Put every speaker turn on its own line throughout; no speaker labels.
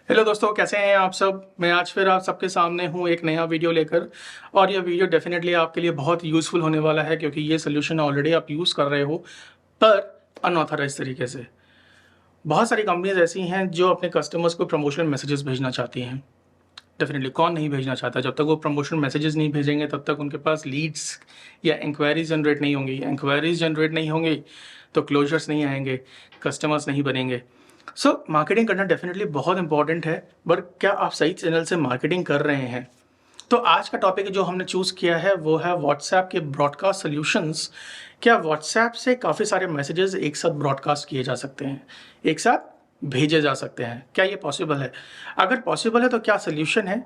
Hello दोस्तों, कैसे हैं आप सब। मैं आज फिर आप सबके सामने हूँ एक नया वीडियो लेकर। और यह वीडियो डेफिनेटली आपके लिए बहुत यूज़फुल होने वाला है, क्योंकि ये सोल्यूशन ऑलरेडी आप यूज़ कर रहे हो, पर अनऑथराइज तरीके से। बहुत सारी कंपनीज ऐसी हैं जो अपने कस्टमर्स को प्रमोशनल मैसेजेस भेजना चाहती हैं। डेफिनेटली कौन नहीं भेजना चाहता। जब तक वो प्रमोशनल मैसेजेस नहीं भेजेंगे तब तक उनके पास लीड्स या इंक्वायरीज जनरेट नहीं होंगी। इंक्वायरीज जनरेट नहीं होंगी तो क्लोजर्स नहीं आएंगे, कस्टमर्स नहीं बनेंगे। सो मार्केटिंग करना डेफिनेटली बहुत इंपॉर्टेंट है, बट क्या आप सही चैनल से मार्केटिंग कर रहे हैं? तो आज का टॉपिक जो हमने चूज़ किया है वो है व्हाट्सएप के ब्रॉडकास्ट सॉल्यूशंस। क्या व्हाट्सएप से काफ़ी सारे मैसेजेस एक साथ ब्रॉडकास्ट किए जा सकते हैं, एक साथ भेजे जा सकते हैं? क्या ये पॉसिबल है? अगर पॉसिबल है तो क्या सोल्यूशन है?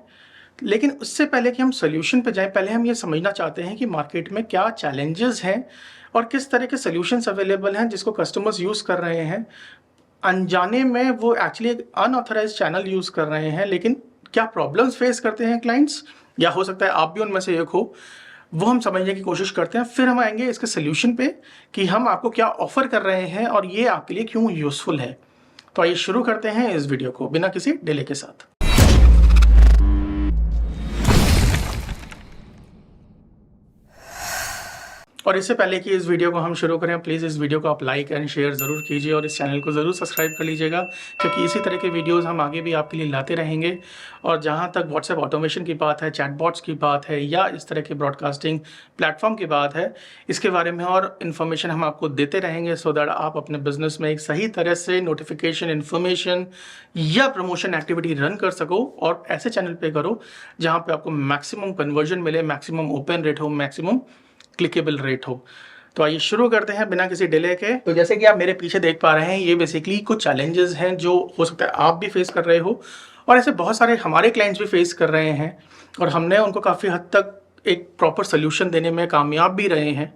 लेकिन उससे पहले कि हम सोल्यूशन पे जाएं, पहले हम ये समझना चाहते हैं कि मार्केट में क्या चैलेंजेस हैं और किस तरह के सोल्यूशंस अवेलेबल हैं जिसको कस्टमर्स यूज़ कर रहे हैं। अनजाने में वो एक्चुअली एक अनऑथराइज्ड चैनल यूज़ कर रहे हैं, लेकिन क्या प्रॉब्लम्स फेस करते हैं क्लाइंट्स, या हो सकता है आप भी उनमें से एक हो, वो हम समझने की कोशिश करते हैं। फिर हम आएंगे इसके सोल्यूशन पे कि हम आपको क्या ऑफर कर रहे हैं और ये आपके लिए क्यों यूज़फुल है। तो आइए शुरू करते हैं इस वीडियो को बिना किसी डिले के साथ। और इससे पहले कि इस वीडियो को हम शुरू करें, प्लीज़ इस वीडियो को आप लाइक एंड शेयर ज़रूर कीजिए और इस चैनल को ज़रूर सब्सक्राइब कर लीजिएगा, क्योंकि इसी तरह के वीडियोस हम आगे भी आपके लिए लाते रहेंगे। और जहां तक व्हाट्सएप ऑटोमेशन की बात है, चैटबॉट्स की बात है, या इस तरह के ब्रॉडकास्टिंग प्लेटफॉर्म की बात है, इसके बारे में और इन्फॉर्मेशन हम आपको देते रहेंगे, सो दैट आप अपने बिजनेस में एक सही तरह से नोटिफिकेशन, इन्फॉर्मेशन या प्रमोशन एक्टिविटी रन कर सको, और ऐसे चैनल पर करो जहाँ पर आपको मैक्सिमम कन्वर्जन मिले, मैक्सिमम ओपन रेट हो, मैक्सिमम क्लिकेबल रेट हो। तो आइए शुरू करते हैं बिना किसी डिले के। तो जैसे कि आप मेरे पीछे देख पा रहे हैं, ये बेसिकली कुछ चैलेंजेस हैं जो हो सकता है आप भी फेस कर रहे हो, और ऐसे बहुत सारे हमारे क्लाइंट्स भी फेस कर रहे हैं, और हमने उनको काफ़ी हद तक एक प्रॉपर सोल्यूशन देने में कामयाब भी रहे हैं।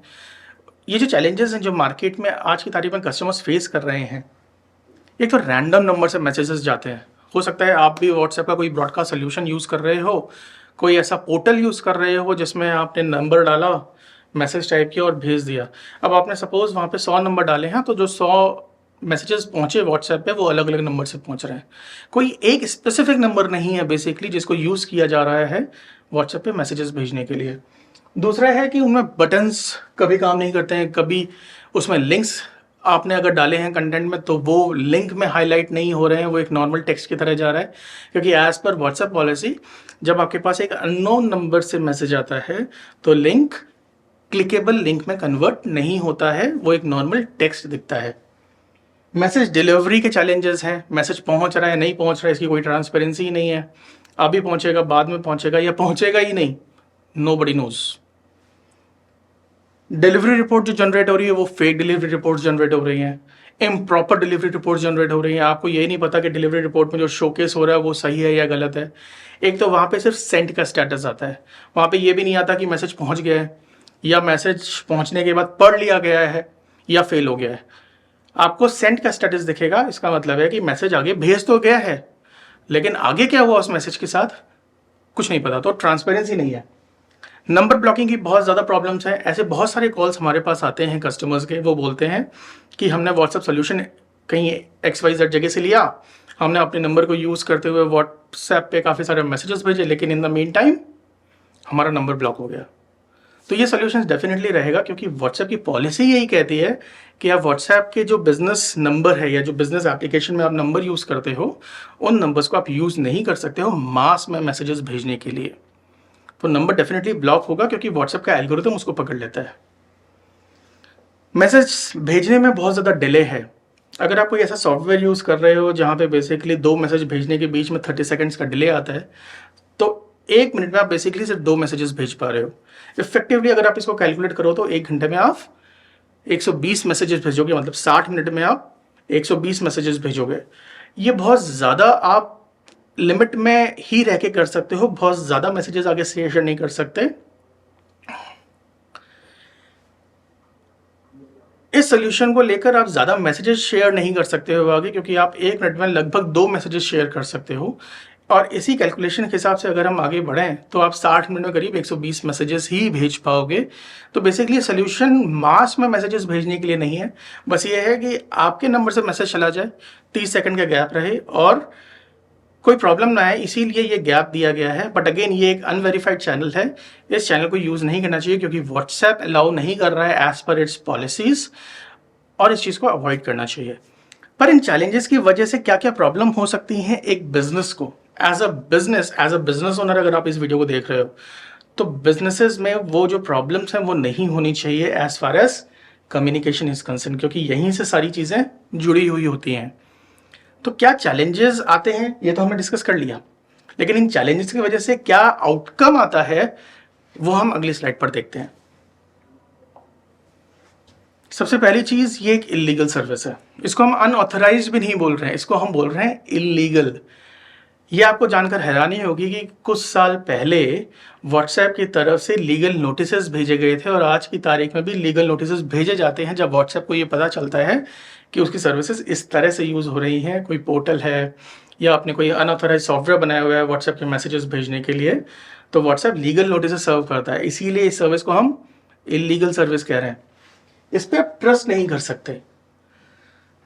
ये जो चैलेंजेस हैं जो मार्केट में आज की तारीख में कस्टमर्स फेस कर रहे हैं, एक तो रैंडम नंबर से मैसेजेस जाते हैं। हो सकता है आप भी व्हाट्सएप का कोई ब्रॉडकास्ट सोल्यूशन यूज़ कर रहे हो, कोई ऐसा पोर्टल यूज़ कर रहे हो जिसमें आपने नंबर डाला, मैसेज टाइप किया और भेज दिया। अब आपने सपोज वहाँ पे 100 नंबर डाले हैं, तो जो 100 मैसेजेस पहुँचे व्हाट्सएप पे वो अलग अलग नंबर से पहुँच रहे हैं। कोई एक स्पेसिफिक नंबर नहीं है बेसिकली जिसको यूज़ किया जा रहा है व्हाट्सएप पे मैसेजेस भेजने के लिए। दूसरा है कि उनमें बटन्स कभी काम नहीं करते हैं, कभी उसमें लिंक्स आपने अगर डाले हैं कंटेंट में तो वो लिंक में हाईलाइट नहीं हो रहे हैं, वो एक नॉर्मल टेक्स्ट की तरह जा रहा है। क्योंकि एज पर व्हाट्सएप पॉलिसी, जब आपके पास एक अननोन नंबर से मैसेज आता है तो लिंक क्लिकेबल लिंक में कन्वर्ट नहीं होता है, वो एक नॉर्मल टेक्स्ट दिखता है। मैसेज डिलीवरी के चैलेंजेस हैं, मैसेज पहुंच रहा है नहीं पहुंच रहा है इसकी कोई ट्रांसपेरेंसी नहीं है। अभी पहुंचेगा, बाद में पहुंचेगा, या पहुंचेगा ही नहीं, नोबडी नोज। डिलीवरी रिपोर्ट जो जनरेट हो रही है वो फेक डिलीवरी रिपोर्ट जनरेट हो रही हैं, इम्प्रॉपर डिलीवरी रिपोर्ट जनरेट हो रही हैं। आपको ये नहीं पता कि डिलीवरी रिपोर्ट में जो शोकेस हो रहा है वो सही है या गलत है। एक तो वहाँ पे सिर्फ सेंड का स्टेटस आता है, वहाँ पे ये भी नहीं आता कि मैसेज पहुँच गया है, या मैसेज पहुँचने के बाद पढ़ लिया गया है, या फेल हो गया है। आपको सेंड का स्टेटस दिखेगा, इसका मतलब है कि मैसेज आगे भेज तो गया है, लेकिन आगे क्या हुआ उस मैसेज के साथ कुछ नहीं पता, तो ट्रांसपेरेंसी नहीं है। नंबर ब्लॉकिंग की बहुत ज़्यादा प्रॉब्लम्स हैं। ऐसे बहुत सारे कॉल्स हमारे पास आते हैं कस्टमर्स के, वो बोलते हैं कि हमने व्हाट्सएप सोल्यूशन कहीं XYZ जगह से लिया, हमने अपने नंबर को यूज़ करते हुए व्हाट्सएप पे काफ़ी सारे मैसेजेस भेजे, लेकिन इन द मीन टाइम हमारा नंबर ब्लॉक हो गया। तो ये सोल्यूशन डेफिनेटली रहेगा, क्योंकि व्हाट्सएप की पॉलिसी यही कहती है कि आप व्हाट्सएप के जो बिजनेस नंबर है या जो बिजनेस एप्लीकेशन में आप नंबर यूज़ करते हो, उन नंबर्स को आप यूज़ नहीं कर सकते हो मास में मैसेजेस भेजने के लिए। तो नंबर डेफिनेटली ब्लॉक होगा, क्योंकि व्हाट्सएप का एल्गोरिथम उसको पकड़ लेता है। मैसेज भेजने में बहुत ज़्यादा डिले है। अगर आप कोई ऐसा सॉफ्टवेयर यूज़ कर रहे हो जहाँ पे बेसिकली 2 मैसेज भेजने के बीच में 30 सेकंड्स का डिले आता है, तो 1 मिनट में आप बेसिकली सिर्फ 2 मैसेजेस भेज पा रहे हो। इफेक्टिवली अगर आप इसको कैलकुलेट करो तो 1 घंटे में आप 120 मैसेजेस भेजोगे, मतलब 60 मिनट में आप 120 मैसेजेस भेजोगे। ये बहुत ज़्यादा आप लिमिट में ही रह के कर सकते हो, बहुत ज़्यादा मैसेजेस आगे शेयर नहीं कर सकते। इस सोल्यूशन को लेकर आप ज़्यादा मैसेजेस शेयर नहीं कर सकते हो आगे, क्योंकि आप 1 मिनट में लगभग 2 मैसेजेस शेयर कर सकते हो। और इसी कैलकुलेशन के हिसाब से अगर हम आगे बढ़ें तो आप 60 मिनट में करीब 120 मैसेजेस ही भेज पाओगे। तो बेसिकली सोल्यूशन मास में मैसेजेस भेजने के लिए नहीं है, बस ये है कि आपके नंबर से मैसेज चला जाए, 30 सेकंड का गैप रहे, और कोई प्रॉब्लम ना आए इसीलिए ये गैप दिया गया है। बट अगेन ये एक अनवेरीफाइड चैनल है, इस चैनल को यूज़ नहीं करना चाहिए क्योंकि व्हाट्सएप अलाउ नहीं कर रहा है एज पर इट्स पॉलिसीज़, और इस चीज़ को अवॉइड करना चाहिए। पर इन चैलेंजेस की वजह से क्या क्या प्रॉब्लम हो सकती हैं एक बिजनेस को, एज अ बिजनेस ओनर अगर आप इस वीडियो को देख रहे हो तो बिजनेसेस में वो जो प्रॉब्लम्स हैं वो नहीं होनी चाहिए as far as communication is concern, क्योंकि यहीं से सारी चीज़ें जुड़ी हुई होती हैं। तो क्या चैलेंजेस आते हैं ये तो हमने डिस्कस कर लिया, लेकिन इन चैलेंजेस की वजह से क्या आउटकम आता है वो हम अगली स्लाइड पर देखते हैं। सबसे पहली चीज़, ये एक इलीगल सर्विस है। इसको हम अनऑथराइज्ड भी नहीं बोल रहे हैं, इसको हम बोल रहे हैं इलीगल। ये आपको जानकर हैरानी होगी कि कुछ साल पहले व्हाट्सएप की तरफ से लीगल नोटिसेस भेजे गए थे और आज की तारीख में भी लीगल नोटिसेस भेजे जाते हैं जब व्हाट्सएप को ये पता चलता है कि उसकी सर्विसेज इस तरह से यूज़ हो रही हैं। कोई पोर्टल है या आपने कोई अनऑथराइज सॉफ्टवेयर बनाया हुआ है व्हाट्सएप के मैसेजेस भेजने के लिए, तो व्हाट्सएप लीगल नोटिसेस सर्व करता है। इसीलिए इस सर्विस को हम इलीगल सर्विस कह रहे हैं। इस पर आप ट्रस्ट नहीं कर सकते।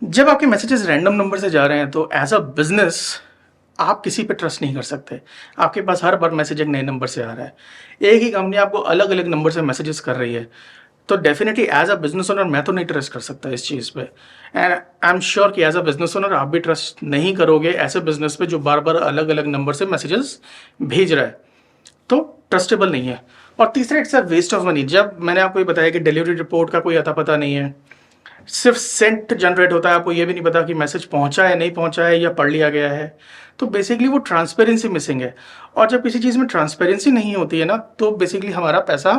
जब आपके मैसेजेस रैंडम नंबर से जा रहे हैं तो एज अ बिजनेस आप किसी पे ट्रस्ट नहीं कर सकते। आपके पास हर बार मैसेज एक नए नंबर से आ रहा है, एक ही कंपनी आपको अलग अलग नंबर से मैसेजेस कर रही है, तो definitely as a business owner मैं तो नहीं ट्रस्ट कर सकता इस चीज़ पे। एंड आई एम श्योर कि एज अ बिजनेस ओनर आप भी ट्रस्ट नहीं करोगे ऐसे बिजनेस पे जो बार बार अलग अलग नंबर से मैसेजेस भेज रहा है, तो ट्रस्टेबल नहीं है। और तीसरा, it's a waste of money. जब मैंने आपको ये बताया कि डिलीवरी रिपोर्ट का कोई अता पता नहीं है, सिर्फ सेंट जनरेट होता है, आपको ये भी नहीं पता कि मैसेज पहुंचा है नहीं पहुंचा है या पढ़ लिया गया है, तो बेसिकली वो ट्रांसपेरेंसी मिसिंग है। और जब किसी चीज़ में ट्रांसपेरेंसी नहीं होती है ना, तो बेसिकली हमारा पैसा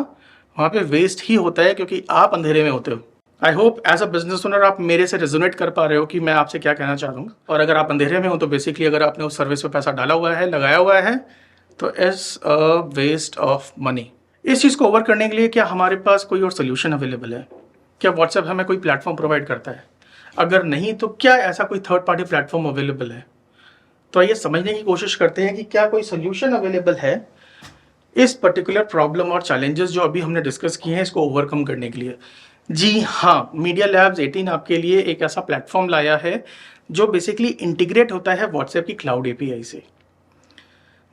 वहाँ पे वेस्ट ही होता है क्योंकि आप अंधेरे में होते हो। I hope as a business owner आप मेरे से रेजोनेट कर पा रहे हो कि मैं आपसे क्या कहना चाह रहा हूँ। और अगर आप अंधेरे में हो तो बेसिकली अगर आपने उस सर्विस पे पैसा डाला हुआ है, लगाया हुआ है, तो it's a waste of money. इस चीज़ को ओवर करने के लिए क्या हमारे पास कोई और सोल्यूशन अवेलेबल है? क्या व्हाट्सएप हमें कोई प्लेटफॉर्म प्रोवाइड करता है? अगर नहीं तो क्या ऐसा कोई थर्ड पार्टी प्लेटफॉर्म अवेलेबल है? तो आइए समझने की कोशिश करते हैं कि क्या कोई सोल्यूशन अवेलेबल है इस पर्टिकुलर प्रॉब्लम और चैलेंजेस जो अभी हमने डिस्कस किए हैं इसको ओवरकम करने के लिए। जी हाँ, मीडिया लैब्स 18 आपके लिए एक ऐसा प्लेटफॉर्म लाया है जो बेसिकली इंटीग्रेट होता है व्हाट्सएप की क्लाउड एपीआई से।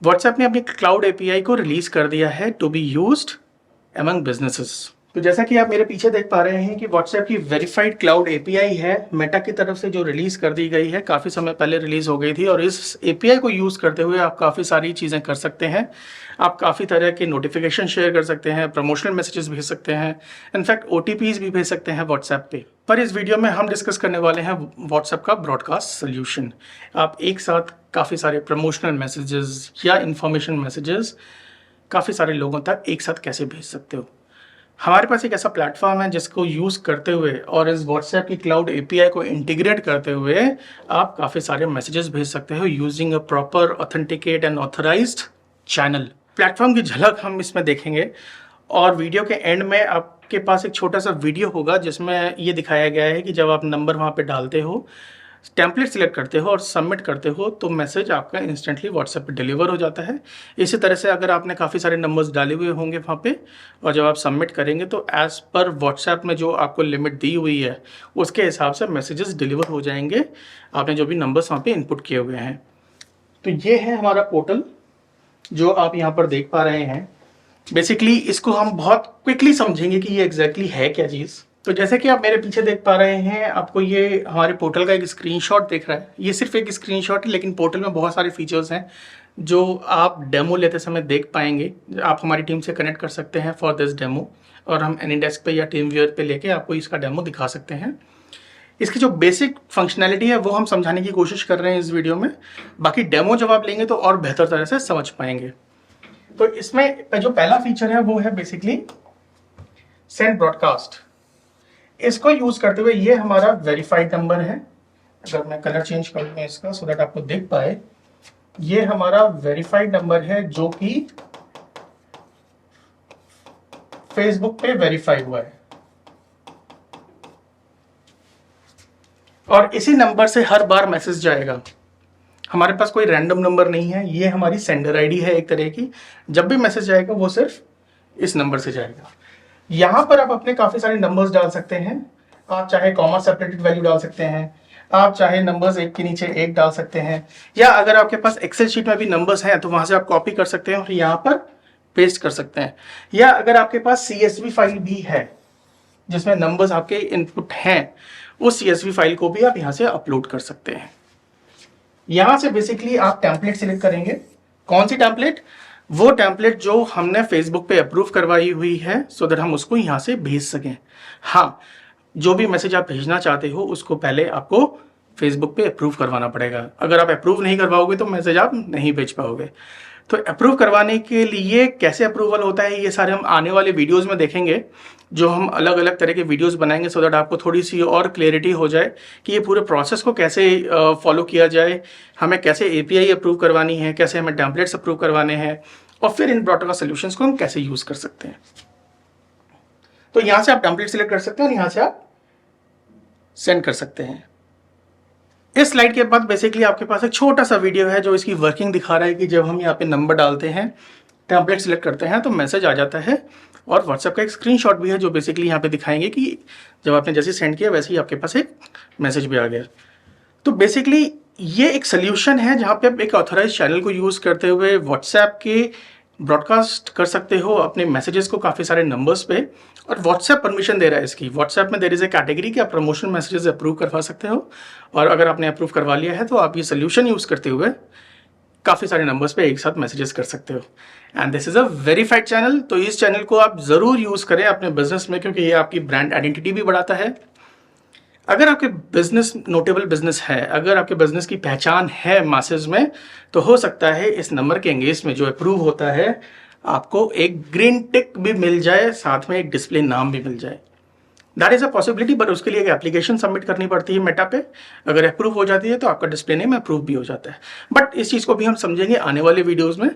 व्हाट्सएप ने अपनी क्लाउड एपीआई को रिलीज कर दिया है to be used among businesses. तो जैसा कि आप मेरे पीछे देख पा रहे हैं कि व्हाट्सएप की वेरीफाइड क्लाउड एपीआई है, मेटा की तरफ से जो रिलीज कर दी गई है, काफ़ी समय पहले रिलीज हो गई थी। और इस एपीआई को यूज़ करते हुए आप काफ़ी सारी चीज़ें कर सकते हैं। आप काफ़ी तरह के नोटिफिकेशन शेयर कर सकते हैं, प्रमोशनल मैसेजेस भेज सकते हैं, इनफैक्ट ओटीपीज भी भेज सकते हैं व्हाट्सएप पे। पर इस वीडियो में हम डिस्कस करने वाले हैं व्हाट्सएप का ब्रॉडकास्ट सोल्यूशन। आप एक साथ काफ़ी सारे प्रमोशनल मैसेजेस या इन्फॉर्मेशन मैसेजेस काफ़ी सारे लोगों तक एक साथ कैसे भेज सकते हो। हमारे पास एक ऐसा प्लेटफॉर्म है जिसको यूज़ करते हुए और इस व्हाट्सएप की क्लाउड एपीआई को इंटीग्रेट करते हुए आप काफ़ी सारे मैसेजेस भेज सकते हो using a proper authenticate and authorised channel. Platform की झलक हम इसमें देखेंगे और वीडियो के एंड में आपके पास एक छोटा सा वीडियो होगा जिसमें ये दिखाया गया है कि जब आप नंबर वहाँ पे डालते हो, टेम्पलेट सिलेक्ट करते हो और सबमिट करते हो तो मैसेज आपका इंस्टेंटली व्हाट्सएप पे डिलीवर हो जाता है। इसी तरह से अगर आपने काफ़ी सारे नंबर्स डाले हुए होंगे वहाँ पे और जब आप सबमिट करेंगे तो एज़ पर व्हाट्सएप में जो आपको लिमिट दी हुई है उसके हिसाब से मैसेजेस डिलीवर हो जाएंगे, आपने जो भी नंबर्स वहाँ पे इनपुट किए हुए हैं। तो ये है हमारा पोर्टल जो आप यहाँ पर देख पा रहे हैं। बेसिकली इसको हम बहुत क्विकली समझेंगे कि ये एग्जैक्टली है क्या चीज़। तो जैसे कि आप मेरे पीछे देख पा रहे हैं, आपको ये हमारे पोर्टल का एक स्क्रीनशॉट दिख रहा है। ये सिर्फ एक स्क्रीनशॉट है, लेकिन पोर्टल में बहुत सारे फीचर्स हैं जो आप डेमो लेते समय देख पाएंगे। आप हमारी टीम से कनेक्ट कर सकते हैं फॉर दिस डेमो और हम एनीडेस्क पे या टीमव्यूअर पे लेके आपको इसका डेमो दिखा सकते हैं। इसकी जो बेसिक फंक्शनैलिटी है वो हम समझाने की कोशिश कर रहे हैं इस वीडियो में। बाकी डेमो जब आप लेंगे तो और बेहतर तरह से समझ पाएंगे। तो इसमें जो पहला फीचर है वो है बेसिकली सेंड ब्रॉडकास्ट। इसको यूज करते हुए ये हमारा वेरीफाइड नंबर है। अगर मैं कलर चेंज कर दूं इसका सो दैट आपको दिख पाए, ये हमारा वेरीफाइड नंबर है जो कि फेसबुक पे वेरीफाई हुआ है और इसी नंबर से हर बार मैसेज जाएगा। हमारे पास कोई रैंडम नंबर नहीं है, ये हमारी सेंडर आईडी है एक तरह की। जब भी मैसेज जाएगा वो सिर्फ इस नंबर से जाएगा। यहाँ पर आप अपने काफ़ी सारे नंबर्स डाल सकते हैं। आप चाहे कॉमा सेपरेटेड वैल्यू डाल सकते हैं, आप चाहे नंबर्स एक के नीचे एक डाल सकते हैं, या अगर आपके पास एक्सेल शीट में भी नंबर्स हैं तो वहां से आप कॉपी कर सकते हैं और यहाँ पर पेस्ट कर सकते हैं। या अगर आपके पास CSV फाइल भी है जिसमें नंबर्स आपके इनपुट हैं, उस CSV फाइल को भी आप यहाँ से अपलोड कर सकते हैं। यहाँ से बेसिकली आप टेम्पलेट सिलेक्ट करेंगे। कौन सी टेम्पलेट? वो टेम्पलेट जो हमने फेसबुक पे अप्रूव करवाई हुई है, सो दैट हम उसको यहाँ से भेज सकें। हाँ, जो भी मैसेज आप भेजना चाहते हो उसको पहले आपको फेसबुक पे अप्रूव करवाना पड़ेगा। अगर आप अप्रूव नहीं करवाओगे तो मैसेज आप नहीं भेज पाओगे। तो अप्रूव करवाने के लिए कैसे अप्रूवल होता है, ये सारे हम आने वाले वीडियोस में देखेंगे, जो हम अलग अलग तरह के वीडियोस बनाएंगे, सो दैट आपको थोड़ी सी और क्लैरिटी हो जाए कि ये पूरे प्रोसेस को कैसे फॉलो किया जाए, हमें कैसे API अप्रूव करवानी है, कैसे हमें टेम्पलेट्स अप्रूव करवाने हैं, और फिर इन ब्रॉडकास्ट सॉल्यूशंस को हम कैसे यूज़ कर सकते हैं। तो यहाँ से आप टेम्पलेट सिलेक्ट कर सकते हैं और यहाँ से आप सेंड कर सकते हैं। इस स्लाइड के बाद बेसिकली आपके पास एक छोटा सा वीडियो है जो इसकी वर्किंग दिखा रहा है कि जब हम यहाँ पे नंबर डालते हैं, टेम्पलेट सिलेक्ट करते हैं तो मैसेज आ जाता है, और व्हाट्सएप का एक स्क्रीनशॉट भी है जो बेसिकली यहाँ पे दिखाएंगे कि जब आपने जैसे सेंड किया वैसे ही आपके पास एक मैसेज भी आ गया। तो बेसिकली ये एक सोल्यूशन है जहाँ पे आप एक ऑथराइज चैनल को यूज़ करते हुए व्हाट्सएप के ब्रॉडकास्ट कर सकते हो अपने मैसेजेस को काफ़ी सारे नंबर्स पे, और व्हाट्सएप परमिशन दे रहा है इसकी। व्हाट्सएप में देयर इज़ ए कैटेगरी कि आप प्रमोशन मैसेजेस अप्रूव करवा सकते हो, और अगर आपने अप्रूव करवा लिया है तो आप ये सोल्यूशन यूज़ करते हुए काफ़ी सारे नंबर्स पे एक साथ मैसेजेस कर सकते हो। And this is a verified channel, तो इस चैनल को आप ज़रूर यूज़ करें अपने बिजनेस में, क्योंकि ये आपकी ब्रांड आइडेंटिटी भी बढ़ाता है। अगर आपके बिजनेस नोटेबल बिजनेस है, अगर आपके बिजनेस की पहचान है मासेस में, तो हो सकता है इस नंबर के एंगेज में जो अप्रूव होता है आपको एक ग्रीन टिक भी मिल जाए, साथ में एक डिस्प्ले नाम भी मिल जाए। That is a possibility, but उसके लिए एक एप्लीकेशन सबमिट करनी पड़ती है मेटा पे। अगर अप्रूव हो जाती है तो आपका डिस्प्ले नेम अप्रूव भी हो जाता है। बट इस चीज़ को भी हम समझेंगे आने वाले वीडियोज़ में।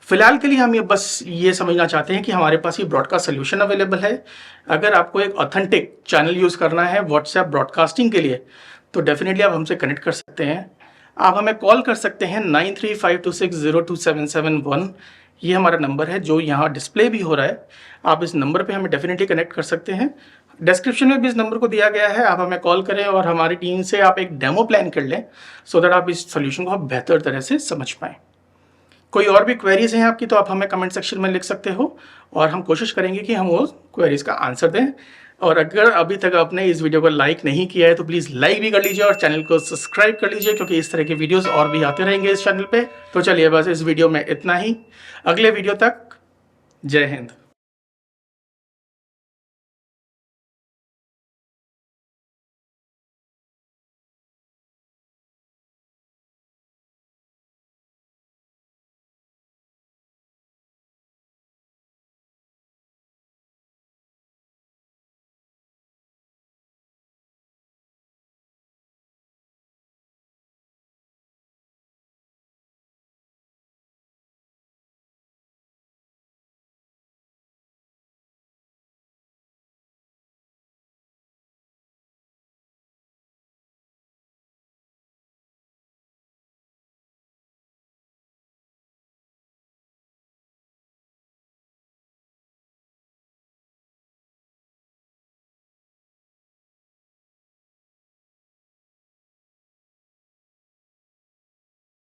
फिलहाल के लिए हम ये बस ये समझना चाहते हैं कि हमारे पास ये ब्रॉडकास्ट सोल्यूशन अवेलेबल है। अगर आपको एक ऑथेंटिक चैनल यूज़ करना है व्हाट्सएप ब्रॉडकास्टिंग के लिए, तो डेफिनेटली आप हमसे कनेक्ट कर सकते हैं। आप हमें कॉल कर सकते हैं 9352602771। ये हमारा नंबर है जो यहाँ डिस्प्ले भी हो रहा है। आप इस नंबर पे हमें डेफिनेटली कनेक्ट कर सकते हैं। डिस्क्रिप्शन में भी इस नंबर को दिया गया है, आप हमें कॉल करें और हमारी टीम से आप एक डेमो प्लान कर लें, सो दैट आप इस सोल्यूशन को आप बेहतर तरह से समझ पाएँ। कोई और भी क्वेरीज हैं आपकी तो आप हमें कमेंट सेक्शन में लिख सकते हो, और हम कोशिश करेंगे कि हम वो क्वेरीज का आंसर दें। और अगर अभी तक आपने इस वीडियो को लाइक नहीं किया है तो प्लीज़ लाइक भी कर लीजिए और चैनल को सब्सक्राइब कर लीजिए, क्योंकि इस तरह के वीडियोस और भी आते रहेंगे इस चैनल पे। तो चलिए बस इस वीडियो में इतना ही। अगले वीडियो तक जय हिंद।